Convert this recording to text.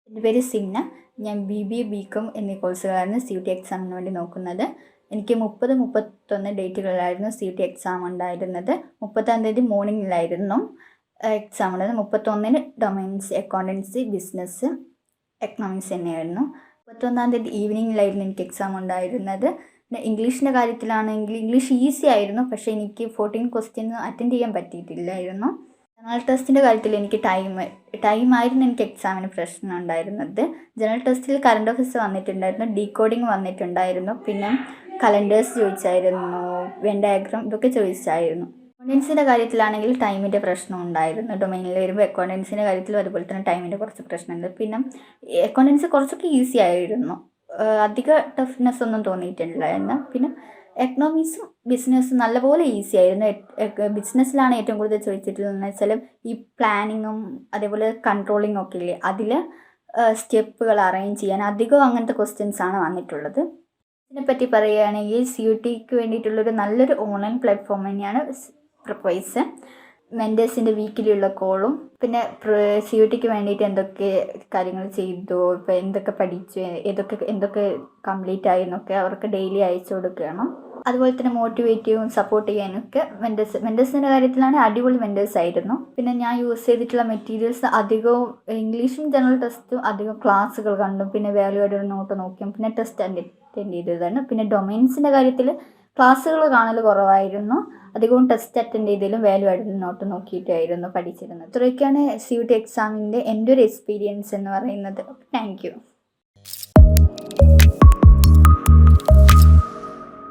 എൻ്റെ പേര് സിംന. ഞാൻ BBA BCom എന്നീ കോഴ്സുകളാണ് CUET എക്സാമിന് വേണ്ടി നോക്കുന്നത്. എനിക്ക് 30-31 ഡേറ്റുകളിലായിരുന്നു CUET എക്സാം ഉണ്ടായിരുന്നത്. 30-ാം തീയതി മോർണിംഗിലായിരുന്നു എക്സാം ഉള്ളത്. 31-ന് ഡൊമൈൻസ്, അക്കൗണ്ടൻസി, ബിസിനസ്, എക്കണോമിക്സ് തന്നെയായിരുന്നു. 31-ാം തീയതി ഈവനിങ്ങിലായിരുന്നു എനിക്ക് എക്സാം ഉണ്ടായിരുന്നത്. പിന്നെ ഇംഗ്ലീഷിൻ്റെ കാര്യത്തിലാണെങ്കിൽ ഇംഗ്ലീഷ് ഈസി ആയിരുന്നു, പക്ഷേ എനിക്ക് 14 ക്വസ്റ്റ്യൻസ് അറ്റൻഡ് ചെയ്യാൻ പറ്റിയിട്ടില്ലായിരുന്നു. ജനറൽ ടെസ്റ്റിൻ്റെ കാര്യത്തിൽ എനിക്ക് ടൈമായിരുന്നു എനിക്ക് എക്സാമിന് പ്രശ്നം ഉണ്ടായിരുന്നത്. ജനറൽ ടെസ്റ്റിൽ കറണ്ട് അഫയേഴ്സ് വന്നിട്ടുണ്ടായിരുന്നു, ഡീകോഡിങ് വന്നിട്ടുണ്ടായിരുന്നു, പിന്നെ കലണ്ടേഴ്സ് ചോദിച്ചായിരുന്നു, വെൻ ഡയഗ്രാം ഇതൊക്കെ ചോദിച്ചായിരുന്നു. അക്കൗണ്ടൻസിൻ്റെ കാര്യത്തിലാണെങ്കിൽ ടൈമിൻ്റെ പ്രശ്നം ഉണ്ടായിരുന്നു. ഡൊമൈനിൽ വരുമ്പോൾ അക്കൗണ്ടൻസിൻ്റെ കാര്യത്തിലും അതുപോലെ തന്നെ ടൈമിൻ്റെ കുറച്ച് പ്രശ്നമുണ്ട്. പിന്നെ അക്കൗണ്ടൻസി കുറച്ചൊക്കെ ഈസി ആയിരുന്നു, അധിക ടഫ്നെസ് ഒന്നും തോന്നിയിട്ടില്ലായിരുന്നു. പിന്നെ എക്കണോമിക്സും ബിസിനസ്സും നല്ലപോലെ ഈസി ആയിരുന്നു. ബിസിനസ്സിലാണ് ഏറ്റവും കൂടുതൽ ചോദിച്ചിട്ടുള്ളതെന്ന് വെച്ചാൽ ഈ പ്ലാനിങ്ങും അതേപോലെ കൺട്രോളിങ്ങും ഒക്കെ ഇല്ലേ, അതിൽ സ്റ്റെപ്പുകൾ അറേഞ്ച് ചെയ്യാൻ അധികം അങ്ങനത്തെ ക്വസ്റ്റ്യൻസാണ് വന്നിട്ടുള്ളത്. ഇതിനെപ്പറ്റി പറയുകയാണെങ്കിൽ CUETക്ക് വേണ്ടിയിട്ടുള്ളൊരു നല്ലൊരു ഓൺലൈൻ പ്ലാറ്റ്ഫോം തന്നെയാണ് Prepwise. മെൻറ്റേഴ്സിൻ്റെ വീക്കിലുള്ള കോളും, പിന്നെ CUETക്ക് വേണ്ടിയിട്ട് എന്തൊക്കെ കാര്യങ്ങൾ ചെയ്തു, ഇപ്പോൾ എന്തൊക്കെ പഠിച്ചു, എന്തൊക്കെ കംപ്ലീറ്റ് ആയി എന്നൊക്കെ അവർക്ക് ഡെയിലി അയച്ചു കൊടുക്കണം. അതുപോലെ തന്നെ മോട്ടിവേറ്റീവും സപ്പോർട്ട് ചെയ്യാനൊക്കെ മെൻറ്റേഴ്സിൻ്റെ കാര്യത്തിലാണ് അടിപൊളി മെൻറ്റേഴ്സ് ആയിരുന്നു. പിന്നെ ഞാൻ യൂസ് ചെയ്തിട്ടുള്ള മെറ്റീരിയൽസ് അധികവും ഇംഗ്ലീഷും ജനറൽ ടെസ്റ്റും അധികം ക്ലാസ്സുകൾ കണ്ടു, പിന്നെ വാല്യൂ ആയിട്ട് നോട്ട് നോക്കിയും പിന്നെ ടെസ്റ്റ് അറ്റൻഡ് ചെയ്തതാണ്. പിന്നെ ഡൊമൈൻസിൻ്റെ കാര്യത്തിൽ ക്ലാസ്സുകൾ കാണൽ കുറവായിരുന്നു, അധികവും ടെസ്റ്റ് അറ്റൻഡ് ചെയ്തതിലും വാല്യൂ ആയിട്ട് നോട്ട് നോക്കിയിട്ടായിരുന്നു പഠിച്ചിരുന്നത്. ഇത്രയൊക്കെയാണ് CUET എക്സാമിൻ്റെ എൻ്റെ ഒരു എക്സ്പീരിയൻസ് എന്ന് പറയുന്നത്. Thank you.